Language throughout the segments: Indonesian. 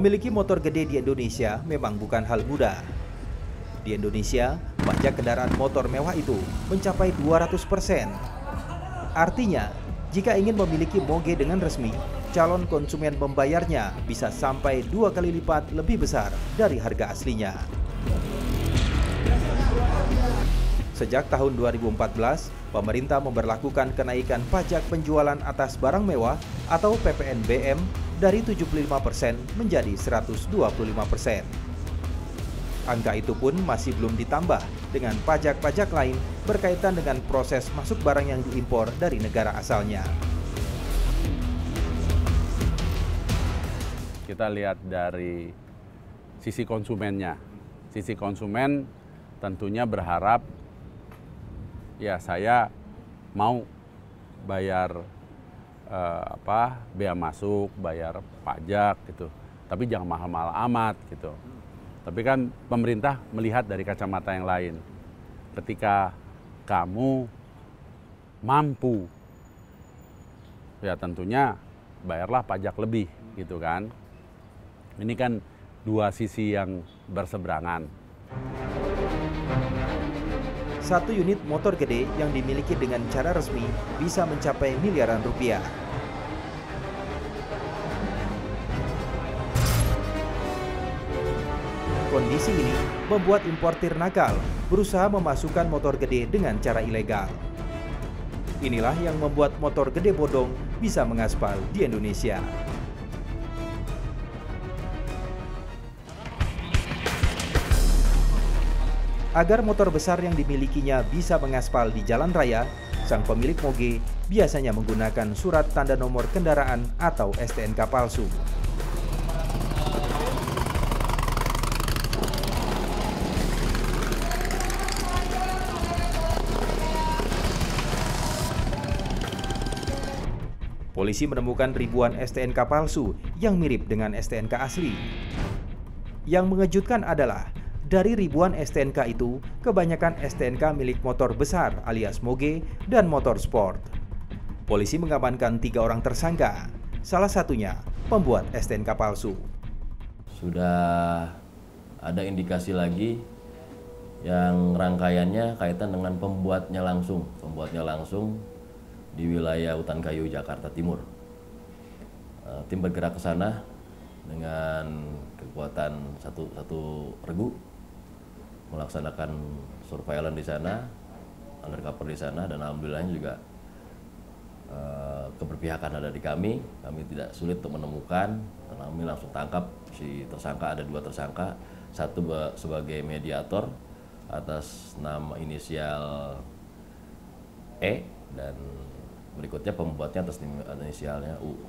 Memiliki motor gede di Indonesia memang bukan hal mudah. Di Indonesia, pajak kendaraan motor mewah itu mencapai 200%. Artinya, jika ingin memiliki moge dengan resmi, calon konsumen membayarnya bisa sampai 2 kali lipat lebih besar dari harga aslinya. Sejak tahun 2014, pemerintah memberlakukan kenaikan pajak penjualan atas barang mewah atau PPNBM dari 75% menjadi 125%. Angka itu pun masih belum ditambah dengan pajak-pajak lain berkaitan dengan proses masuk barang yang diimpor dari negara asalnya. Kita lihat dari sisi konsumennya. Sisi konsumen tentunya berharap ya saya mau bayar bea masuk, bayar pajak gitu. Tapi jangan mahal-mahal amat gitu. Tapi kan pemerintah melihat dari kacamata yang lain. Ketika kamu mampu, ya tentunya bayarlah pajak lebih gitu kan. Ini kan dua sisi yang berseberangan. Satu unit motor gede yang dimiliki dengan cara resmi bisa mencapai miliaran rupiah. Kondisi ini membuat importir nakal berusaha memasukkan motor gede dengan cara ilegal. Inilah yang membuat motor gede bodong bisa mengaspal di Indonesia. Agar motor besar yang dimilikinya bisa mengaspal di jalan raya, sang pemilik moge biasanya menggunakan surat tanda nomor kendaraan atau STNK palsu. Polisi menemukan ribuan STNK palsu yang mirip dengan STNK asli. Yang mengejutkan adalah, dari ribuan STNK itu, kebanyakan STNK milik motor besar alias moge dan motor sport. Polisi mengamankan 3 orang tersangka, salah satunya pembuat STNK palsu. Sudah ada indikasi lagi yang rangkaiannya kaitan dengan pembuatnya langsung di wilayah Hutan Kayu, Jakarta Timur. Tim bergerak ke sana dengan kekuatan satu regu, melaksanakan surveillance di sana, undercover di sana, dan alhamdulillahnya juga keberpihakan ada di kami. Kami tidak sulit untuk menemukan, dan kami langsung tangkap si tersangka. Ada 2 tersangka, satu sebagai mediator atas nama inisial E, dan berikutnya pembuatnya atas inisialnya U.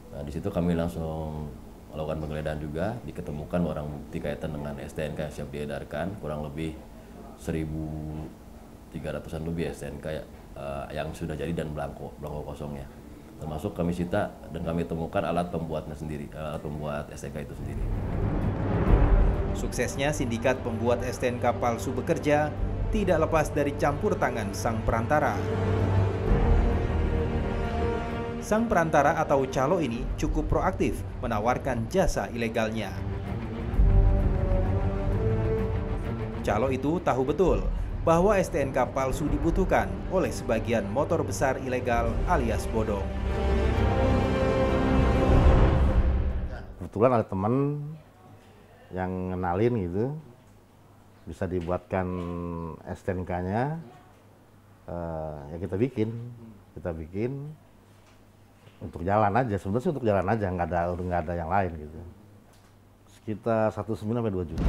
Nah, di situ kami langsung melakukan penggeledahan juga, diketemukan barang bukti kaitan dengan STNK yang siap diedarkan, kurang lebih 1.300-an lebih STNK yang sudah jadi dan belangko kosongnya. Termasuk kami sita dan kami temukan alat pembuatnya sendiri, alat pembuat STNK itu sendiri. Suksesnya sindikat pembuat STNK palsu bekerja tidak lepas dari campur tangan sang perantara. Sang perantara atau calo ini cukup proaktif menawarkan jasa ilegalnya. Calo itu tahu betul bahwa STNK palsu dibutuhkan oleh sebagian motor besar ilegal alias bodong. Kebetulan ada teman yang ngenalin gitu, bisa dibuatkan STNK-nya, ya kita bikin untuk jalan aja, sebenarnya untuk jalan aja, nggak ada yang lain gitu. Sekitar 1,9–2 juta.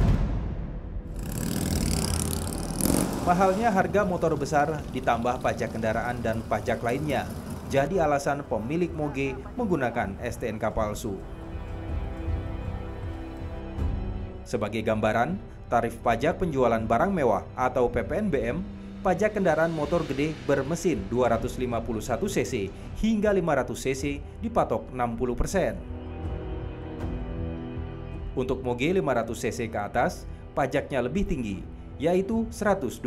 Mahalnya harga motor besar ditambah pajak kendaraan dan pajak lainnya jadi alasan pemilik moge menggunakan STNK palsu. Sebagai gambaran, tarif pajak penjualan barang mewah atau PPNBM, pajak kendaraan motor gede bermesin 251 cc hingga 500 cc dipatok 60%. Untuk moge 500 cc ke atas, pajaknya lebih tinggi, yaitu 125%.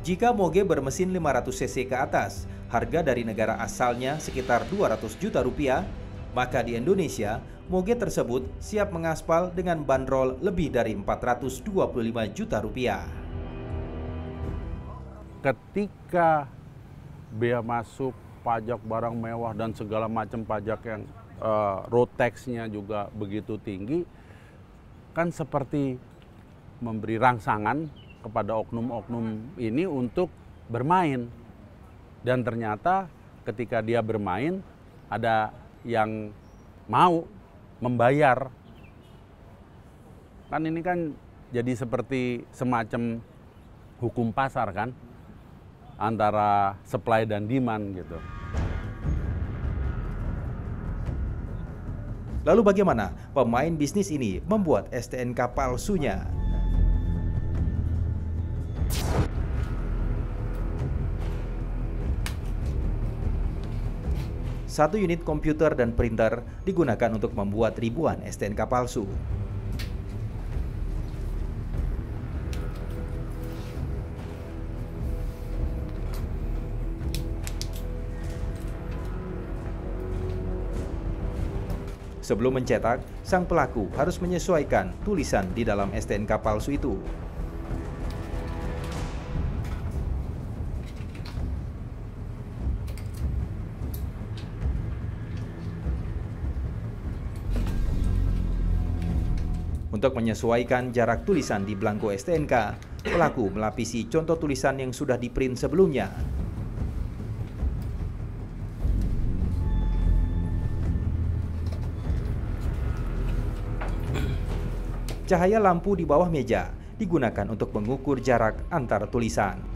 Jika moge bermesin 500 cc ke atas, harga dari negara asalnya sekitar 200 juta rupiah, maka di Indonesia, moge tersebut siap mengaspal dengan bandrol lebih dari 425 juta rupiah. Ketika bea masuk, pajak barang mewah, dan segala macam pajak yang road tax-nya juga begitu tinggi, kan seperti memberi rangsangan kepada oknum-oknum ini untuk bermain. Dan ternyata ketika dia bermain, ada yang mau membayar. Kan ini kan jadi seperti semacam hukum pasar kan, antara supply dan demand gitu. Lalu bagaimana pemain bisnis ini membuat STNK palsunya? Satu unit komputer dan printer digunakan untuk membuat ribuan STNK palsu. Sebelum mencetak, sang pelaku harus menyesuaikan tulisan di dalam STNK palsu itu. Untuk menyesuaikan jarak tulisan di belangko STNK, pelaku melapisi contoh tulisan yang sudah diprint sebelumnya. Cahaya lampu di bawah meja digunakan untuk mengukur jarak antar tulisan.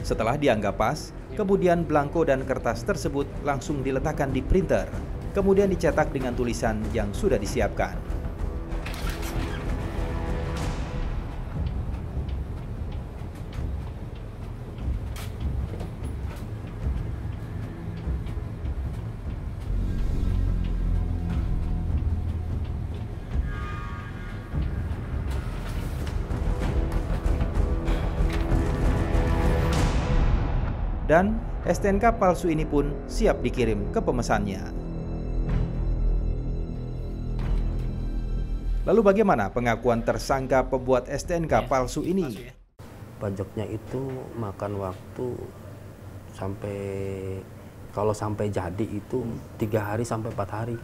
Setelah dianggap pas, kemudian belangko dan kertas tersebut langsung diletakkan di printer, kemudian dicetak dengan tulisan yang sudah disiapkan. Dan STNK palsu ini pun siap dikirim ke pemesannya. Lalu bagaimana pengakuan tersangka pembuat STNK palsu ini? Pajaknya itu makan waktu sampai, kalau sampai jadi itu 3 hari sampai 4 hari.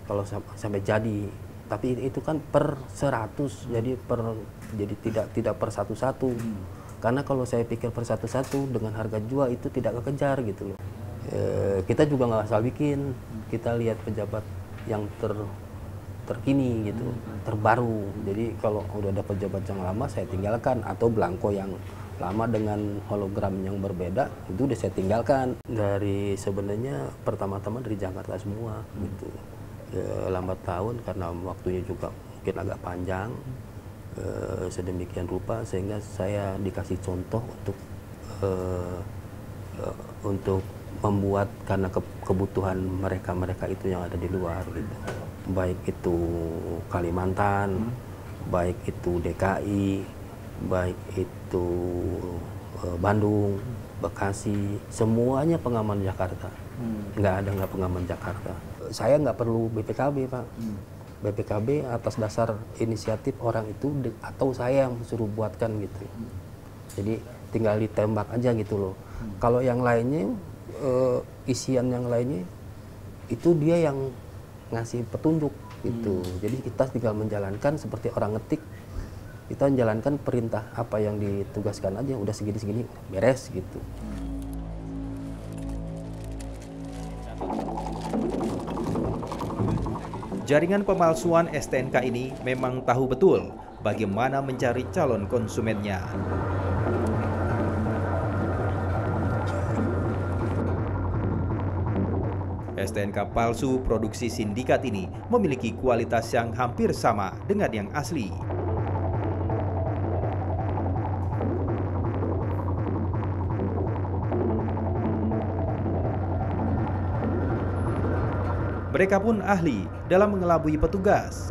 Kalau sampai jadi, tapi itu kan per 100, jadi tidak per satu-satu. Karena kalau saya pikir per satu-satu dengan harga jual itu tidak kekejar gitu loh. Kita juga nggak asal bikin, kita lihat pejabat yang terkini gitu, terbaru. Jadi kalau udah ada pejabat yang lama saya tinggalkan, atau belangko yang lama dengan hologram yang berbeda itu udah saya tinggalkan. Dari sebenarnya pertama-tama dari Jakarta semua gitu. Lambat tahun karena waktunya juga mungkin agak panjang. Sedemikian rupa sehingga saya dikasih contoh untuk membuat karena kebutuhan mereka itu yang ada di luar gitu. Baik itu Kalimantan, baik itu DKI, baik itu Bandung, Bekasi, semuanya pengaman Jakarta. Nggak pengaman Jakarta. Saya nggak perlu BPKB, Pak. BPKB atas dasar inisiatif orang itu atau saya yang suruh buatkan gitu. Jadi tinggal ditembak aja gitu loh. Kalau yang lainnya, isian yang lainnya itu dia yang ngasih petunjuk gitu. Jadi kita tinggal menjalankan seperti orang ngetik. Kita menjalankan perintah apa yang ditugaskan aja, udah segini-segini beres gitu. Jaringan pemalsuan STNK ini memang tahu betul bagaimana mencari calon konsumennya. STNK palsu produksi sindikat ini memiliki kualitas yang hampir sama dengan yang asli. Mereka pun ahli dalam mengelabui petugas.